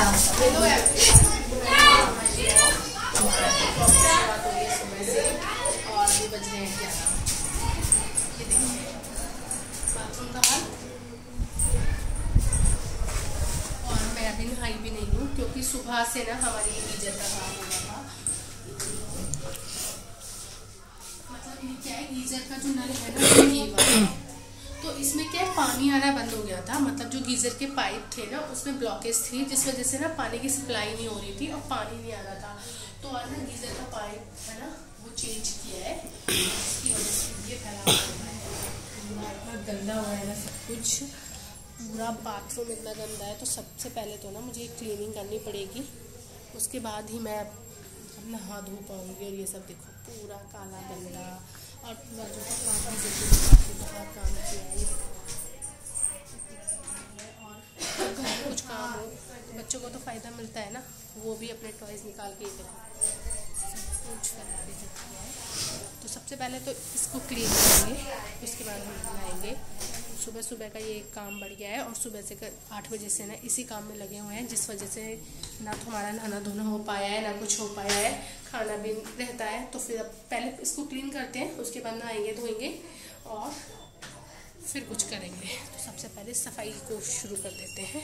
और अभी बज रहे हैं 11। ये देखिए बाथरूम का हाल। और मैं अभी नहाई भी नहीं हूँ क्योंकि सुबह से ना हमारी गीजर का काम हो रहा था। मतलब ये क्या है, गीजर का जो नल है ना ये वाला, तो इसमें क्या पानी आना बंद हो गया था। मतलब जो गीजर के पाइप थे ना उसमें ब्लॉकेज थी, जिस वजह से ना पानी की सप्लाई नहीं हो रही थी और पानी नहीं आ रहा था। तो आज ना गीजर का पाइप है ना वो चेंज किया है, इसकी वजह से ये फैला हुआ है, इतना गंदा हुआ है ना सब कुछ, पूरा बाथरूम इतना गंदा है। तो सबसे पहले तो ना मुझे क्लीनिंग करनी पड़ेगी, उसके बाद ही मैं अब नहा धो पाऊँगी। और ये सब देखो पूरा काला गंदा, और पूरा जो काम बहुत काम किया है। और घर में कुछ काम हो तो बच्चों को तो फ़ायदा मिलता है ना, वो भी अपने टॉयज़ निकाल के सब कुछ करवा देती है। तो सबसे पहले तो इसको क्लीन करेंगे, उसके बाद हम नहाएंगे। सुबह सुबह का ये काम बढ़ गया है और सुबह से 8 बजे से ना इसी काम में लगे हुए हैं, जिस वजह से ना तो हमारा नहाना धोना हो पाया है ना कुछ हो पाया है, खाना भी रहता है। तो फिर अब पहले इसको क्लीन करते हैं, उसके बाद नहाएंगे धोएंगे और फिर कुछ करेंगे। तो सबसे पहले सफाई को शुरू कर देते हैं।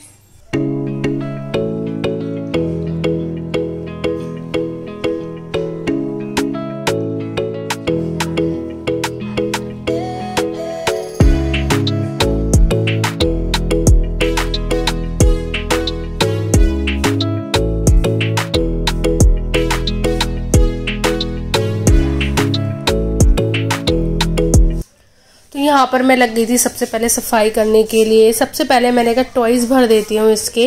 यहाँ पर मैं लग गई थी सबसे पहले सफाई करने के लिए। सबसे पहले मैंने कहा टॉयज़ भर देती हूँ इसके,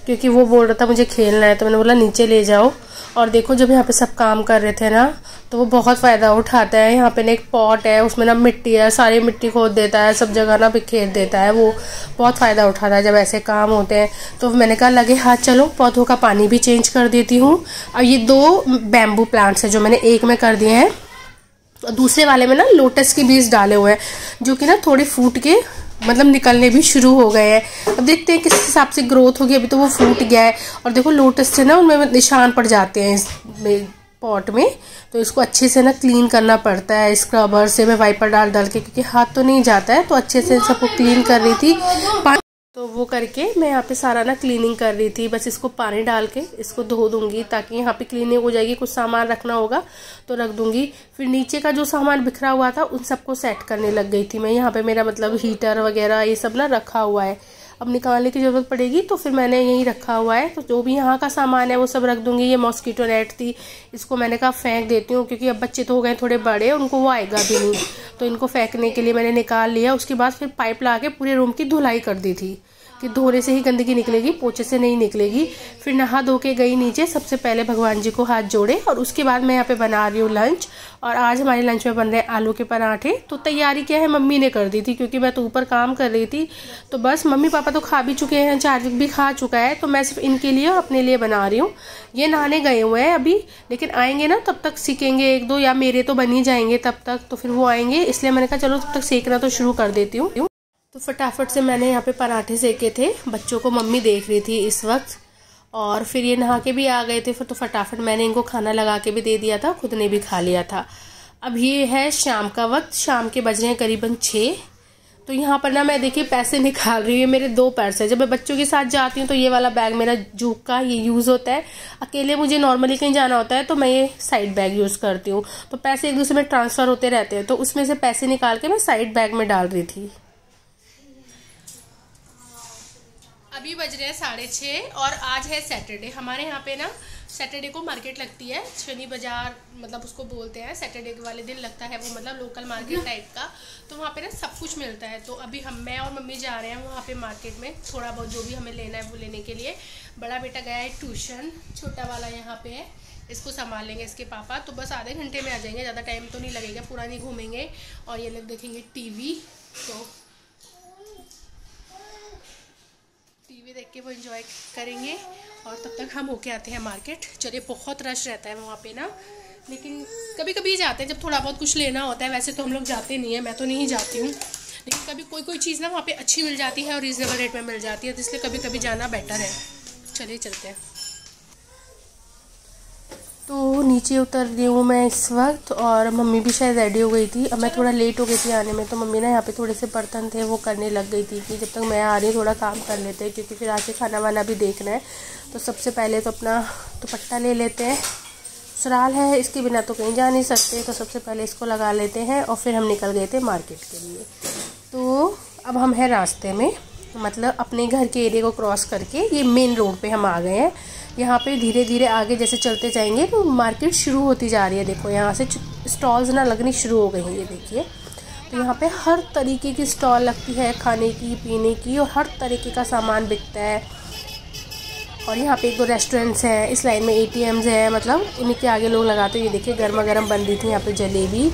क्योंकि वो बोल रहा था मुझे खेलना है, तो मैंने बोला नीचे ले जाओ। और देखो जब यहाँ पे सब काम कर रहे थे ना तो वो बहुत फ़ायदा उठाता है। यहाँ पे ना एक पॉट है, उसमें ना मिट्टी है, सारी मिट्टी खोद देता है, सब जगह ना बिखेर देता है। वो बहुत फ़ायदा उठाता है जब ऐसे काम होते हैं। तो मैंने कहा लगे हाथ चलो पौधों का पानी भी चेंज कर देती हूँ। अब ये 2 बैम्बू प्लांट्स है जो मैंने एक में कर दिए हैं, दूसरे वाले में ना लोटस के बीज डाले हुए हैं, जो कि ना थोड़े फूट के मतलब निकलने भी शुरू हो गए हैं। अब देखते हैं किस हिसाब से ग्रोथ होगी। अभी तो वो फूट गया है और देखो लोटस से ना उनमें निशान पड़ जाते हैं इस पॉट में। तो इसको अच्छे से ना क्लीन करना पड़ता है स्क्रबर से, मैं वाइपर डाल के, क्योंकि हाथ तो नहीं जाता है। तो अच्छे से सबको क्लीन कर रही थी, तो वो करके मैं यहाँ पे सारा ना क्लीनिंग कर रही थी। बस इसको पानी डाल के इसको धो दूंगी ताकि यहाँ पे क्लीनिंग हो जाएगी। कुछ सामान रखना होगा तो रख दूंगी। फिर नीचे का जो सामान बिखरा हुआ था उन सबको सेट करने लग गई थी मैं। यहाँ पे मेरा मतलब हीटर वगैरह ये सब ना रखा हुआ है, अब निकालने की ज़रूरत पड़ेगी तो फिर मैंने यहीं रखा हुआ है। तो जो भी यहाँ का सामान है वो सब रख दूंगी। ये मॉस्किटो नेट थी, इसको मैंने कहा फेंक देती हूँ, क्योंकि अब बच्चे तो हो गए थोड़े बड़े, उनको वो आएगा भी नहीं। तो इनको फेंकने के लिए मैंने निकाल लिया। उसके बाद फिर पाइप ला के पूरे रूम की धुलाई कर दी थी कि धोने से ही गंदगी निकलेगी, पोछे से नहीं निकलेगी। फिर नहा धो के गई नीचे, सबसे पहले भगवान जी को हाथ जोड़े और उसके बाद मैं यहाँ पे बना रही हूँ लंच। और आज हमारे लंच में बन रहे हैं आलू के पराठे। तो तैयारी क्या है मम्मी ने कर दी थी, क्योंकि मैं तो ऊपर काम कर रही थी। तो बस मम्मी पापा तो खा भी चुके हैं, चार्विक भी खा चुका है, तो मैं सिर्फ इनके लिए और अपने लिए बना रही हूँ। ये नहाने गए हुए हैं अभी, लेकिन आएंगे ना तब तक सीखेंगे 1-2, या मेरे तो बन ही जाएंगे तब तक। तो फिर वो आएंगे, इसलिए मैंने कहा चलो तब तक सेकना तो शुरू कर देती हूँ। तो फटाफट से मैंने यहाँ पे पराठे सेके थे, बच्चों को मम्मी देख रही थी इस वक्त। और फिर ये नहा के भी आ गए थे, फिर तो फटाफट मैंने इनको खाना लगा के भी दे दिया था, खुद ने भी खा लिया था। अब ये है शाम का वक्त, शाम के बज रहे हैं करीबन 6। तो यहाँ पर ना मैं देखिए पैसे निकाल रही हूँ। मेरे 2 पर्स है। जब मैं बच्चों के साथ जाती हूँ तो ये वाला बैग मेरा जूक का ये यूज़ होता है। अकेले मुझे नॉर्मली कहीं जाना होता है तो मैं ये साइड बैग यूज़ करती हूँ। तो पैसे एक दूसरे में ट्रांसफ़र होते रहते हैं, तो उसमें से पैसे निकाल के मैं साइड बैग में डाल रही थी। अभी बज रहे हैं 6:30 और आज है सैटरडे। हमारे यहाँ पे ना सैटरडे को मार्केट लगती है, शनि बाजार मतलब उसको बोलते हैं। सैटरडे वाले दिन लगता है वो, मतलब लोकल मार्केट टाइप का। तो वहाँ पे ना सब कुछ मिलता है। तो अभी मैं और मम्मी जा रहे हैं वहाँ पे मार्केट में, थोड़ा बहुत जो भी हमें लेना है वो लेने के लिए। बड़ा बेटा गया है ट्यूशन, छोटा वाला यहाँ पे है, इसको संभाल लेंगे इसके पापा। तो बस आधे घंटे में आ जाएंगे, ज़्यादा टाइम तो नहीं लगेगा, पूरा नहीं घूमेंगे। और ये लोग देखेंगे टीवी, तो टीवी देख के वो एंजॉय करेंगे। और तब तक हम होके आते हैं मार्केट। चलिए, बहुत रश रहता है वहाँ पे ना, लेकिन कभी कभी जाते हैं जब थोड़ा बहुत कुछ लेना होता है। वैसे तो हम लोग जाते नहीं हैं, मैं तो नहीं जाती हूँ, लेकिन कभी कोई चीज़ ना वहाँ पे अच्छी मिल जाती है और रीज़नेबल रेट में मिल जाती है, तो इसलिए कभी कभी जाना बेटर है। चलिए चलते हैं। तो नीचे उतर रही हूँ मैं इस वक्त, और मम्मी भी शायद रेडी हो गई थी। अब मैं थोड़ा लेट हो गई थी आने में, तो मम्मी ना यहाँ पे थोड़े से बर्तन थे वो करने लग गई थी कि जब तक मैं आ रही हूँ थोड़ा काम कर लेते हैं, क्योंकि फिर आके खाना वाना भी देखना है। तो सबसे पहले तो अपना दुपट्टा ले लेते हैं, ससुराल है, इसके बिना तो कहीं जा नहीं सकते, तो सबसे पहले इसको लगा लेते हैं। और फिर हम निकल गए थे मार्केट के लिए। तो अब हम हैं रास्ते में, मतलब अपने घर के एरिया को क्रॉस करके ये मेन रोड पे हम आ गए हैं। यहाँ पे धीरे धीरे आगे जैसे चलते जाएंगे तो मार्केट शुरू होती जा रही है। देखो यहाँ से स्टॉल्स ना लगनी शुरू हो गई हैं, ये देखिए। तो यहाँ पे हर तरीके की स्टॉल लगती है, खाने की पीने की, और हर तरीके का सामान बिकता है। और यहाँ पे एक दो रेस्टोरेंट्स हैं, इस लाइन में ATMs है, मतलब उन्हीं के आगे लोग लगाते हैं। ये देखिए गर्मा गर्म बन रही थी यहाँ पे जलेबी।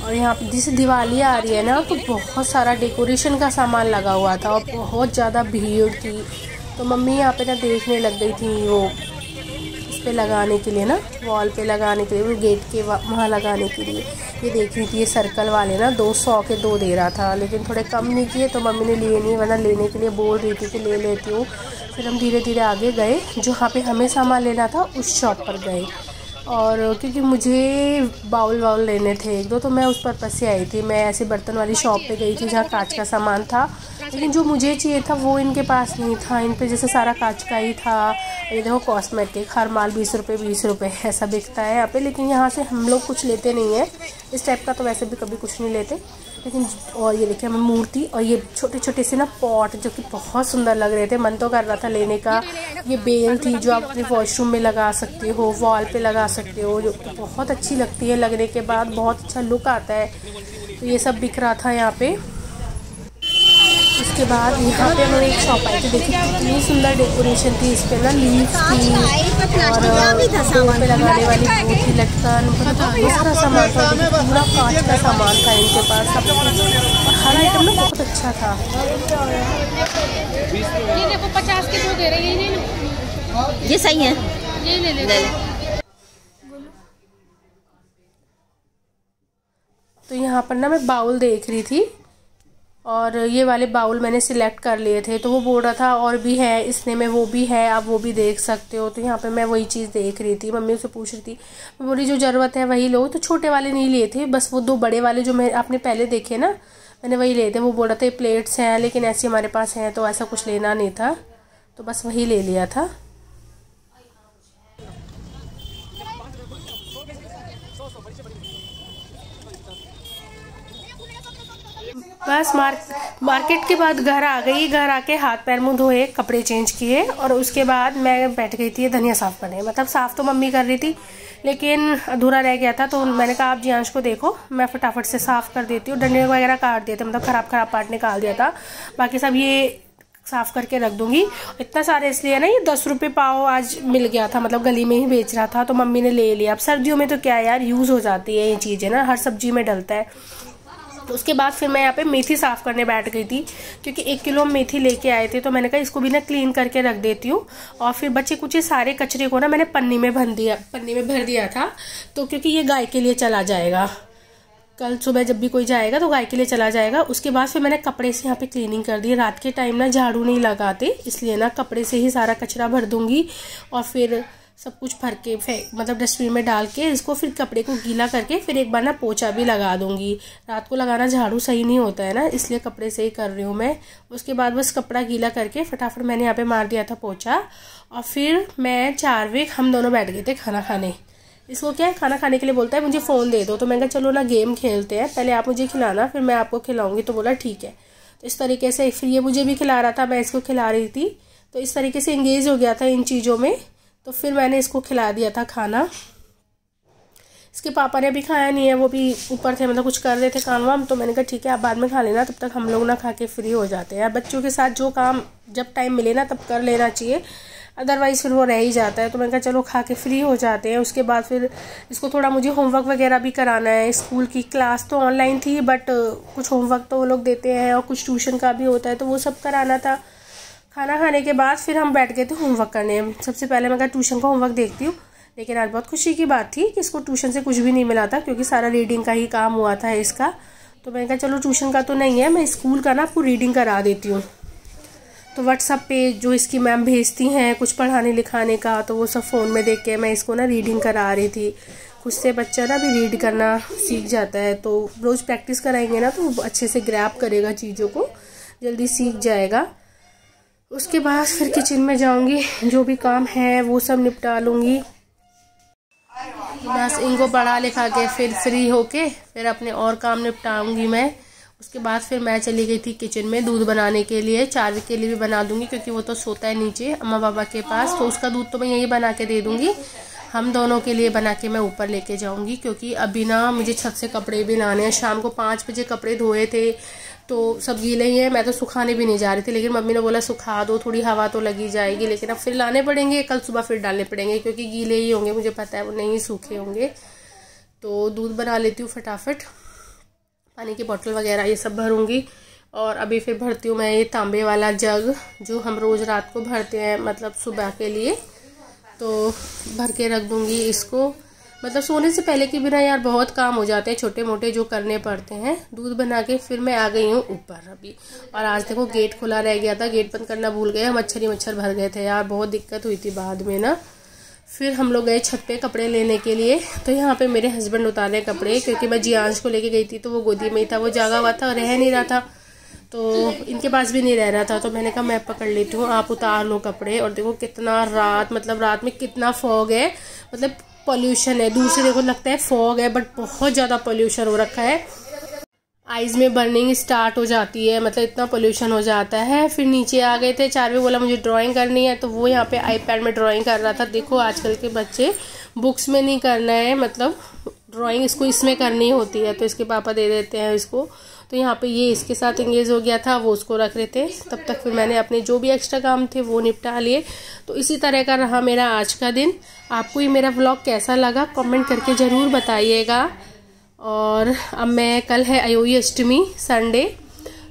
और यहाँ पे जैसे दिवाली आ रही है ना, तो बहुत सारा डेकोरेशन का सामान लगा हुआ था और बहुत ज़्यादा भीड़ थी। तो मम्मी यहाँ पे ना देखने लग गई थी वो इस पे लगाने के लिए ना, वॉल पे लगाने के लिए, वो गेट के वहाँ लगाने के लिए। ये देख रही थी, ये सर्कल वाले ना 200 के 2 दे रहा था, लेकिन थोड़े कम नहीं किए तो मम्मी ने लिए नहीं, वरना लेने के लिए बोल रही थी कि ले लेती हूँ। फिर हम धीरे धीरे आगे गए, जहाँ पे हमें सामान लेना था उस शॉप पर गए। और क्योंकि मुझे बाउल वाउल लेने थे एक दो, तो मैं उस पर्पज़ से आई थी। मैं ऐसे बर्तन वाली शॉप पे गई थी जहाँ कांच का सामान था, लेकिन जो मुझे चाहिए था वो इनके पास नहीं था। इन पे जैसे सारा कांच का ही था। ये देखो कॉस्मेटिक, हर माल 20 रुपये 20 रुपये ऐसा बिकता है यहाँ पे, लेकिन यहाँ से हम लोग कुछ लेते नहीं हैं इस टाइप का, तो वैसे भी कभी कुछ नहीं लेते। लेकिन और ये देखिए हमें मूर्ति और ये छोटे छोटे से ना पॉट जो कि बहुत सुंदर लग रहे थे, मन तो कर रहा था लेने का। ये बेल थी जो आप अपने वॉशरूम में लगा सकते हो, वॉल पे लगा सकते हो, जो तो बहुत अच्छी लगती है, लगने के बाद बहुत अच्छा लुक आता है। तो ये सब बिक रहा था यहाँ पे। उसके बाद यहाँ पे हम एक शॉप आई थी, देखिए कितनी सुंदर डेकोरेशन थी। इस पे ना लीफ थी और डोर पे लगाने वाली वो थी लटकन, बहुत सारा सामान था। पूरा कांच का सामान था इनके पास सब कुछ, और हर आइटम ना बहुत अच्छा था। ये देखो 50 के 2 दे रहे हैं, ये सही है, ये ले ले। तो यहाँ पर ना मैं बाउल देख रही थी, और ये वाले बाउल मैंने सिलेक्ट कर लिए थे। तो वो बोल रहा था और भी है इसने में, वो भी है, आप वो भी देख सकते हो। तो यहाँ पे मैं वही चीज़ देख रही थी, मम्मी उससे पूछ रही थी, मैं बोली जो ज़रूरत है वही लो। तो छोटे वाले नहीं लिए थे, बस वो 2 बड़े वाले जो मैं आपने पहले देखे ना, मैंने वही लिए थे। वो बोल रहा था प्लेट्स हैं, लेकिन ऐसे हमारे पास हैं, तो ऐसा कुछ लेना नहीं था, तो बस वही ले लिया था। बस मार्केट के बाद घर आ गई। घर आके हाथ पैर मुंह धोए, कपड़े चेंज किए, और उसके बाद मैं बैठ गई थी धनिया साफ़ करने। मतलब साफ़ तो मम्मी कर रही थी, लेकिन अधूरा रह गया था, तो मैंने कहा आप जियांश को देखो, मैं फटाफट से साफ़ कर देती हूँ। डंडे वगैरह काट दिए थे, मतलब ख़राब पार्ट निकाल दिया था, बाकी सब ये साफ़ करके रख दूंगी। इतना सारे इसलिए ना, ये 10 रुपये पाव आज मिल गया था, मतलब गली में ही बेच रहा था, तो मम्मी ने ले लिया। अब सर्दियों में तो क्या यार, यूज़ हो जाती है ये चीज़ें ना, हर सब्जी में डलता है। तो उसके बाद फिर मैं यहाँ पे मेथी साफ़ करने बैठ गई थी, क्योंकि 1 किलो मेथी लेके आए थे, तो मैंने कहा इसको भी ना क्लीन करके रख देती हूँ। और फिर बचे कुछ सारे कचरे को ना मैंने पन्नी में भर दिया था, तो क्योंकि ये गाय के लिए चला जाएगा, कल सुबह जब भी कोई जाएगा तो गाय के लिए चला जाएगा। उसके बाद फिर मैंने कपड़े से यहाँ पे क्लीनिंग कर दी। रात के टाइम ना झाड़ू नहीं लगाते, इसलिए ना कपड़े से ही सारा कचरा भर दूंगी, और फिर सब कुछ भर के मतलब डस्टबिन में डाल के इसको फिर कपड़े को गीला करके फिर एक बार ना पोछा भी लगा दूंगी। रात को लगाना झाड़ू सही नहीं होता है ना, इसलिए कपड़े से ही कर रही हूँ मैं। उसके बाद बस कपड़ा गीला करके फटाफट मैंने यहाँ पे मार दिया था पोछा, और फिर मैं चार्विक हम दोनों बैठ गए थे खाना खाने। इसको क्या है, खाना खाने के लिए बोलता है मुझे फ़ोन दे दो, तो मैंने कहा चलो ना गेम खेलते हैं, पहले आप मुझे खिलाना फिर मैं आपको खिलाऊंगी। तो बोला ठीक है। तो इस तरीके से फिर ये मुझे भी खिला रहा था, मैं इसको खिला रही थी, तो इस तरीके से इंगेज हो गया था इन चीज़ों में। तो फिर मैंने इसको खिला दिया था खाना। इसके पापा ने भी खाया नहीं है, वो भी ऊपर थे, मतलब कुछ कर रहे थे काम वाम, तो मैंने कहा ठीक है आप बाद में खा लेना, तब तक हम लोग ना खा के फ्री हो जाते हैं। बच्चों के साथ जो काम जब टाइम मिले ना तब कर लेना चाहिए, अदरवाइज़ फिर वो रह ही जाता है। तो मैंने कहा चलो खा के फ्री हो जाते हैं। उसके बाद फिर इसको थोड़ा मुझे होमवर्क वगैरह भी कराना है। स्कूल की क्लास तो ऑनलाइन थी, बट कुछ होमवर्क तो वो लोग देते हैं, और कुछ ट्यूशन का भी होता है, तो वो सब कराना था। खाना खाने के बाद फिर हम बैठ गए थे होमवर्क करने। सबसे पहले मैं कहा ट्यूशन का होमवर्क देखती हूँ, लेकिन आज बहुत खुशी की बात थी कि इसको ट्यूशन से कुछ भी नहीं मिला था, क्योंकि सारा रीडिंग का ही काम हुआ था इसका। तो मैंने कहा चलो ट्यूशन का तो नहीं है, मैं स्कूल का ना आपको रीडिंग करा देती हूँ। तो व्हाट्सएप पे जो इसकी मैम भेजती हैं कुछ पढ़ाने लिखाने का, तो वो सब फ़ोन में देख के मैं इसको ना रीडिंग करा रही थी। कुछ से बच्चा ना भी रीड करना सीख जाता है, तो रोज़ प्रैक्टिस कराएंगे ना तो वो अच्छे से ग्रैब करेगा, चीज़ों को जल्दी सीख जाएगा। उसके बाद फिर किचन में जाऊंगी, जो भी काम है वो सब निपटा लूँगी। बस इनको पढ़ा लिखा के फिर फ्री होके फिर अपने और काम निपटाऊंगी मैं। उसके बाद फिर मैं चली गई थी किचन में दूध बनाने के लिए। चार्वी के लिए भी बना दूंगी क्योंकि वो तो सोता है नीचे अम्मा बाबा के पास, तो उसका दूध तो मैं यही बना के दे दूंगी। हम दोनों के लिए बना के मैं ऊपर लेके जाऊंगी, क्योंकि अभी ना मुझे छत से कपड़े भी लाने हैं। शाम को 5 बजे कपड़े धोए थे तो सब गीले ही हैं। मैं तो सुखाने भी नहीं जा रही थी, लेकिन मम्मी ने बोला सुखा दो, थोड़ी हवा तो लगी जाएगी, लेकिन अब फिर लाने पड़ेंगे, कल सुबह फिर डालने पड़ेंगे क्योंकि गीले ही होंगे, मुझे पता है वो नहीं सूखे होंगे। तो दूध बना लेती हूँ फटाफट, पानी की बोतल वगैरह ये सब भरूंगी। और अभी फिर भरती हूँ मैं ये तांबे वाला जग जो हम रोज़ रात को भरते हैं, मतलब सुबह के लिए, तो भर के रख दूंगी इसको। मतलब सोने से पहले के बिना यार बहुत काम हो जाते हैं छोटे मोटे जो करने पड़ते हैं। दूध बना के फिर मैं आ गई हूँ ऊपर अभी। और आज देखो गेट खुला रह गया था, गेट बंद करना भूल गए, मच्छर ही मच्छर भर गए थे यार, बहुत दिक्कत हुई थी बाद में ना। फिर हम लोग गए छत पे कपड़े लेने के लिए। तो यहाँ पे मेरे हस्बैंड उतारे कपड़े, क्योंकि मैं जियांश को लेके गई थी तो वो गोदी में ही था, वो जागा हुआ था, रह नहीं रहा था, तो इनके पास भी नहीं रह रहा था। तो मैंने कहा मैं पकड़ लेती हूँ, आप उतार लो कपड़े। और देखो कितना रात में कितना फॉग है, मतलब पॉल्यूशन है। दूर से देखो लगता है फॉग है, बट बहुत ज़्यादा पॉल्यूशन हो रखा है। आइज़ में बर्निंग स्टार्ट हो जाती है, मतलब इतना पोल्यूशन हो जाता है। फिर नीचे आ गए थे, चार्वी बोला मुझे ड्राइंग करनी है, तो वो यहाँ पे आईपैड में ड्राइंग कर रहा था। देखो आजकल के बच्चे बुक्स में नहीं करना है, मतलब ड्राइंग इसको इसमें करनी होती है, तो इसके पापा दे देते हैं इसको। तो यहाँ पे ये इसके साथ इंगेज हो गया था, वो उसको रख रहे थे। तब तक फिर मैंने अपने जो भी एक्स्ट्रा काम थे वो निपटा लिए। तो इसी तरह का रहा मेरा आज का दिन। आपको ये मेरा व्लॉग कैसा लगा कमेंट करके ज़रूर बताइएगा। और अब मैं, कल है अयोई अष्टमी संडे,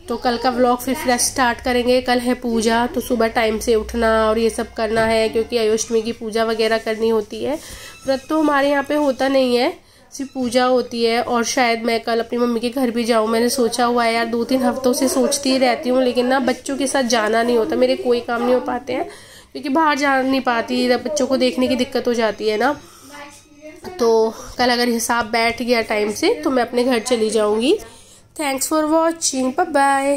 तो कल का व्लॉग फिर फ्रेश स्टार्ट करेंगे। कल है पूजा, तो सुबह टाइम से उठना और ये सब करना है, क्योंकि अयोई अष्टमी की पूजा वगैरह करनी होती है। व्रत तो हमारे यहाँ पे होता नहीं है, सिर्फ पूजा होती है। और शायद मैं कल अपनी मम्मी के घर भी जाऊँ, मैंने सोचा हुआ है यार, 2-3 हफ्तों से सोचती ही रहती हूँ, लेकिन ना बच्चों के साथ जाना नहीं होता, मेरे कोई काम नहीं हो पाते हैं, क्योंकि बाहर जा नहीं पाती, बच्चों को देखने की दिक्कत हो जाती है ना। तो कल अगर हिसाब बैठ गया टाइम से तो मैं अपने घर चली जाऊँगी। Thanks for watching, bye bye.